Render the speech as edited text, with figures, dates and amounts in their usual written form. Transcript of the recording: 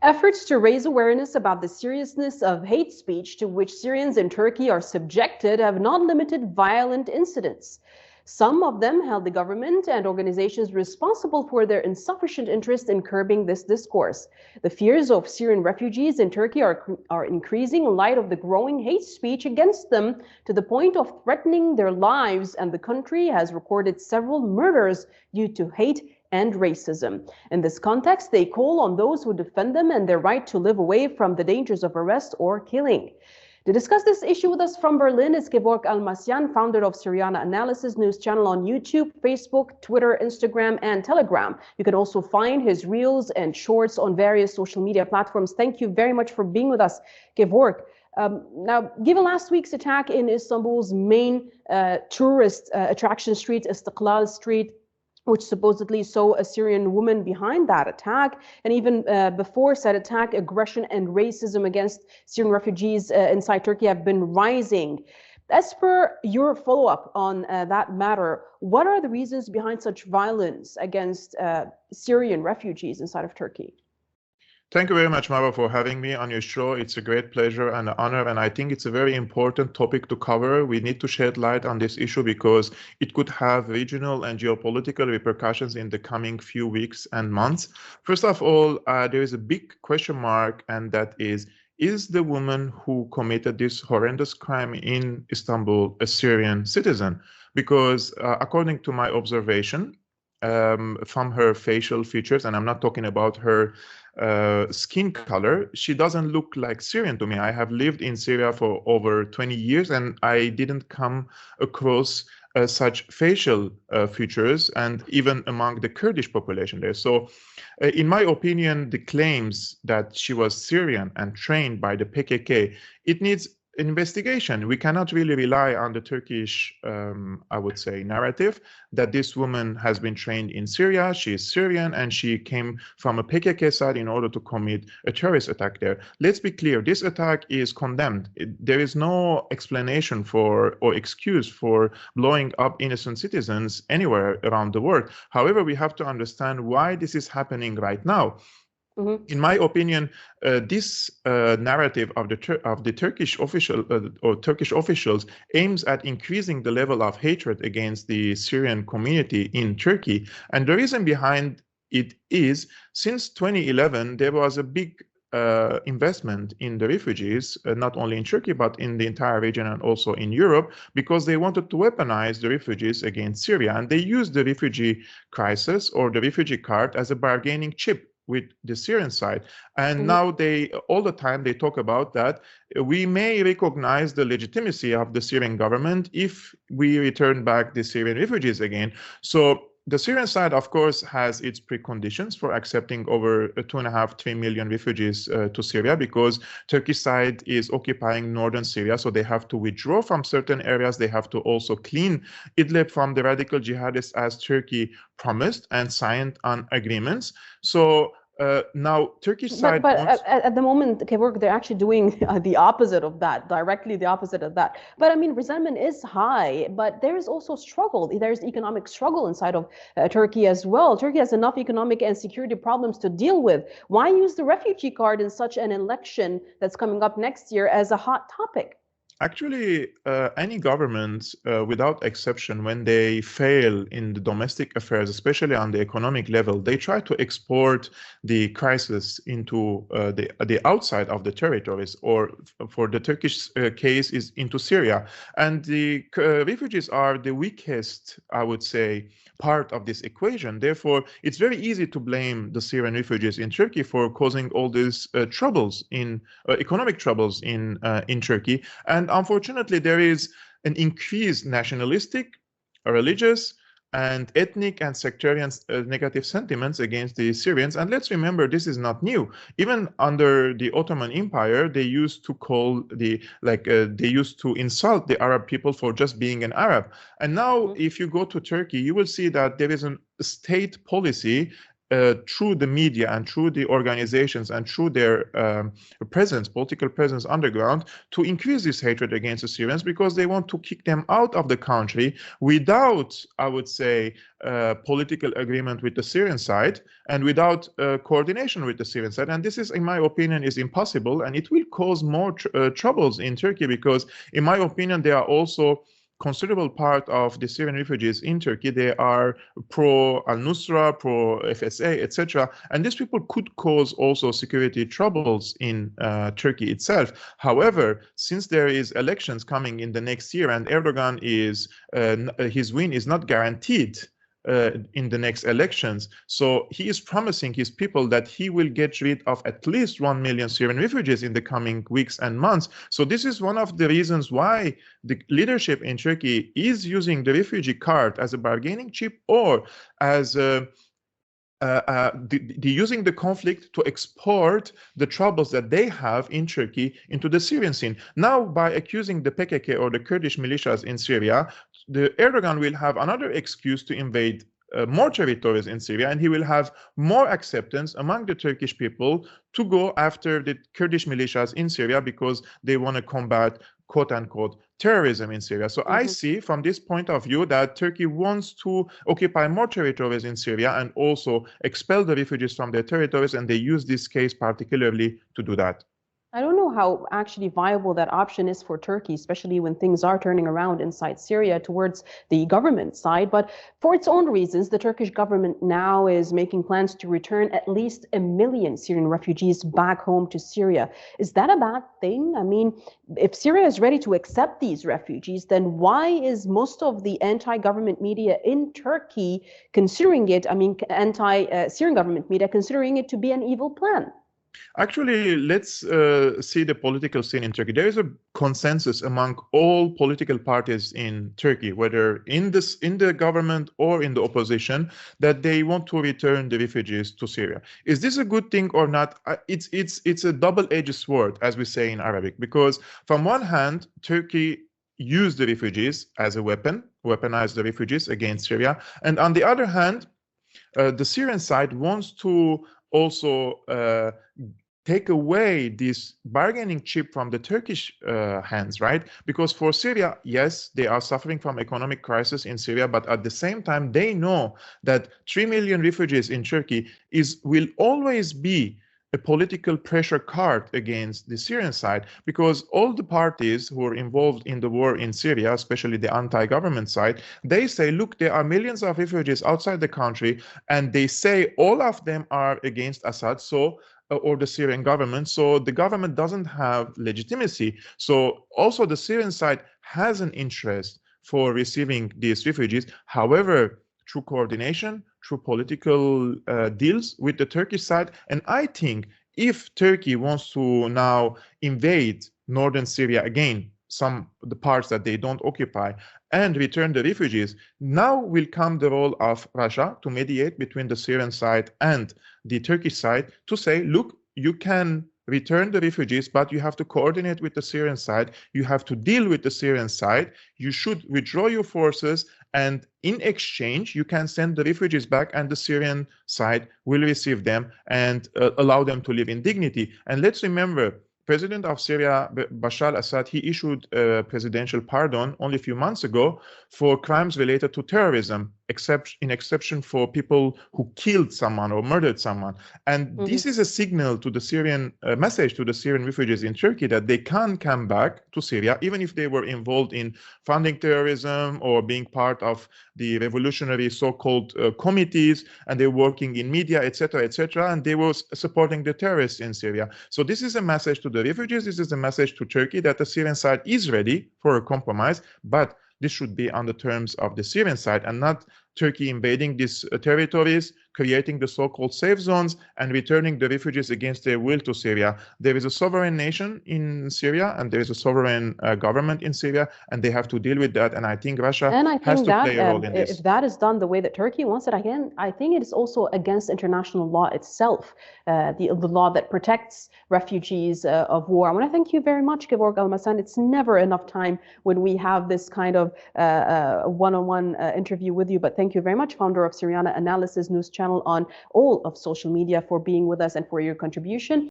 Efforts to raise awareness about the seriousness of hate speech to which Syrians in Turkey are subjected have not limited violent incidents. Some of them held the government and organizations responsible for their insufficient interest in curbing this discourse. The fears of Syrian refugees in Turkey are increasing in light of the growing hate speech against them to the point of threatening their lives, and the country has recorded several murders due to hate and racism. In this context, they call on those who defend them and their right to live away from the dangers of arrest or killing. To discuss this issue with us from Berlin is Gevorg Almasyan, founder of Syriana Analysis news channel on YouTube, Facebook, Twitter, Instagram, and Telegram. You can also find his reels and shorts on various social media platforms. Thank you very much for being with us, Gevorg. Now, given last week's attack in Istanbul's main tourist attraction street, Istiklal Street, which supposedly saw a Syrian woman behind that attack, and even before said attack, aggression and racism against Syrian refugees inside Turkey have been rising. As per your follow-up on that matter, what are the reasons behind such violence against Syrian refugees inside of Turkey? Thank you very much, Mara, for having me on your show. It's a great pleasure and an honor, and I think it's a very important topic to cover. We need to shed light on this issue because it could have regional and geopolitical repercussions in the coming few weeks and months. First of all, there is a big question mark, and that is the woman who committed this horrendous crime in Istanbul a Syrian citizen? Because according to my observation, from her facial features, and I'm not talking about her skin color, she doesn't look like Syrian to me. I have lived in Syria for over 20 years, and I didn't come across such facial features, and even among the Kurdish population there. So in my opinion, the claims that she was Syrian and trained by the PKK, it needs investigation. We cannot really rely on the Turkish, I would say, narrative that this woman has been trained in Syria, she is Syrian, and she came from a PKK side in order to commit a terrorist attack there. Let's be clear, this attack is condemned. There is no explanation for or excuse for blowing up innocent citizens anywhere around the world. However, we have to understand why this is happening right now. In my opinion, this narrative of the Turkish Turkish officials aims at increasing the level of hatred against the Syrian community in Turkey. And the reason behind it is, since 2011, there was a big investment in the refugees, not only in Turkey, but in the entire region and also in Europe, because they wanted to weaponize the refugees against Syria. And they used the refugee crisis or the refugee card as a bargaining chip with the Syrian side. And now all the time they talk about that we may recognize the legitimacy of the Syrian government if we return back the Syrian refugees again. So the Syrian side, of course, has its preconditions for accepting over 2.5–3 million refugees to Syria, because Turkish side is occupying northern Syria, so they have to withdraw from certain areas. They have to also clean Idlib from the radical jihadists, as Turkey promised and signed on agreements. So now Turkish side at the moment, Gevorg, they're actually doing the opposite of that, directly the opposite of that. But I mean, resentment is high, but there is also struggle. There's economic struggle inside of Turkey as well. Turkey has enough economic and security problems to deal with. Why use the refugee card in such an election that's coming up next year as a hot topic? Actually, any government, without exception, when they fail in the domestic affairs, especially on the economic level, they try to export the crisis into the outside of the territories, or for the Turkish case is into Syria. And the refugees are the weakest, I would say, part of this equation. Therefore, it's very easy to blame the Syrian refugees in Turkey for causing all these troubles in economic troubles in Turkey. And unfortunately, there is an increased nationalistic, religious, and ethnic and sectarian negative sentiments against the Syrians. And let's remember, this is not new. Even under the Ottoman Empire, they used to call they used to insult the Arab people for just being an Arab. And now, if you go to Turkey, you will see that there is a state policy through the media and through the organizations and through their presence, political presence underground, to increase this hatred against the Syrians, because they want to kick them out of the country without, I would say, political agreement with the Syrian side and without coordination with the Syrian side. And this is, in my opinion, is impossible, and it will cause more troubles in Turkey, because, in my opinion, there are also considerable part of the Syrian refugees in Turkey. They are pro-al-Nusra, pro-FSA, etc. And these people could cause also security troubles in Turkey itself. However, since there is elections coming in the next year, and Erdogan is his win is not guaranteed in the next elections. So he is promising his people that he will get rid of at least 1 million Syrian refugees in the coming weeks and months. So this is one of the reasons why the leadership in Turkey is using the refugee card as a bargaining chip, or as using the conflict to export the troubles that they have in Turkey into the Syrian scene. Now, by accusing the PKK or the Kurdish militias in Syria, the Erdogan will have another excuse to invade more territories in Syria, and he will have more acceptance among the Turkish people to go after the Kurdish militias in Syria, because they want to combat, quote unquote, terrorism in Syria. So I see from this point of view that Turkey wants to occupy more territories in Syria and also expel the refugees from their territories, and they use this case particularly to do that. I don't know how actually viable that option is for Turkey, especially when things are turning around inside Syria towards the government side. But for its own reasons, the Turkish government now is making plans to return at least 1 million Syrian refugees back home to Syria. Is that a bad thing? I mean, if Syria is ready to accept these refugees, then why is most of the anti-government media in Turkey considering it, anti-Syrian government media considering it to be an evil plan? Actually, let's see the political scene in Turkey. There is a consensus among all political parties in Turkey, whether in the government or in the opposition, that they want to return the refugees to Syria. Is this a good thing or not? It's a double-edged sword, as we say in Arabic, because from one hand, Turkey used the refugees as a weaponized the refugees against Syria, and on the other hand, the Syrian side wants to also take away this bargaining chip from the Turkish hands, right? Because for Syria, yes, they are suffering from economic crisis in Syria, but at the same time, they know that 3 million refugees in Turkey will always be a political pressure card against the Syrian side, because all the parties who are involved in the war in Syria, especially the anti-government side, they say, look, there are millions of refugees outside the country, and they say all of them are against Assad, or the Syrian government, so the government doesn't have legitimacy. So also the Syrian side has an interest for receiving these refugees. However, through coordination, through political deals with the Turkish side. And I think if Turkey wants to now invade northern Syria again, the parts that they don't occupy, and return the refugees, now will come the role of Russia to mediate between the Syrian side and the Turkish side to say, look, you can return the refugees, but you have to coordinate with the Syrian side. You have to deal with the Syrian side. You should withdraw your forces, and in exchange, you can send the refugees back, and the Syrian side will receive them and allow them to live in dignity. And let's remember, President of Syria, Bashar al-Assad, he issued a presidential pardon only a few months ago for crimes related to terrorism, in exception for people who killed someone or murdered someone. And this is a signal to the Syrian message to the Syrian refugees in Turkey that they can come back to Syria, even if they were involved in funding terrorism or being part of the revolutionary so-called committees, and they're working in media, etc., and they were supporting the terrorists in Syria. So this is a message to the refugees. This is a message to Turkey that the Syrian side is ready for a compromise, but this should be on the terms of the Syrian side and not Turkey invading these territories, creating the so-called safe zones, and returning the refugees against their will to Syria. There is a sovereign nation in Syria, and there is a sovereign government in Syria, and they have to deal with that. And I think Russia has to play a role in this. If that is done the way that Turkey wants it, again, I think it is also against international law itself, the law that protects refugees of war. I want to thank you very much, Gevorg Almasan. It's never enough time when we have this kind of one-on-one interview with you, but thank thank you very much, founder of Syriana Analysis News Channel on all of social media, for being with us and for your contribution.